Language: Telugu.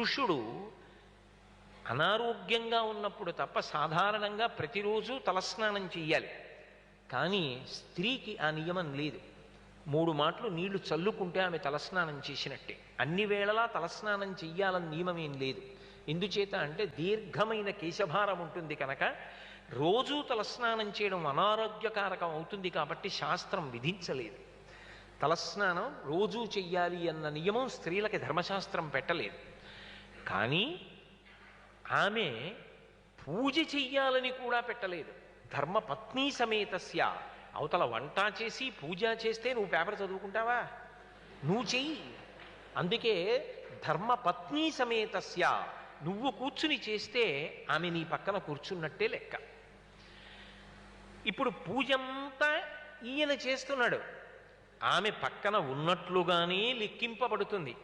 పురుషుడు అనారోగ్యంగా ఉన్నప్పుడు తప్ప సాధారణంగా ప్రతిరోజు తలస్నానం చెయ్యాలి. కానీ స్త్రీకి ఆ నియమం లేదు. 3 మాటలు నీళ్లు చల్లుకుంటే ఆమె తలస్నానం చేసినట్టే. అన్ని వేళలా తలస్నానం చెయ్యాలని నియమం ఏం లేదు. ఎందుచేత అంటే దీర్ఘమైన కేశభారం ఉంటుంది కనుక రోజూ తలస్నానం చేయడం అనారోగ్యకారకం అవుతుంది కాబట్టి శాస్త్రం విధించలేదు. తలస్నానం రోజూ చెయ్యాలి అన్న నియమం స్త్రీలకి ధర్మశాస్త్రం పెట్టలేదు. కానీ ఆమె పూజ చెయ్యాలని కూడా పెట్టలేదు. ధర్మపత్ని సమేతస్య, అవతల వంట చేసి పూజ చేస్తే నువ్వు పేపర్ చదువుకుంటావా? నువ్వు చెయ్యి. అందుకే ధర్మపత్ని సమేతస్య, నువ్వు కూర్చుని చేస్తే ఆమె నీ పక్కన కూర్చున్నట్టే లెక్క. ఇప్పుడు పూజంతా ఈయన చేస్తున్నాడు, ఆమె పక్కన ఉన్నట్లుగానే లెక్కింపబడుతుంది.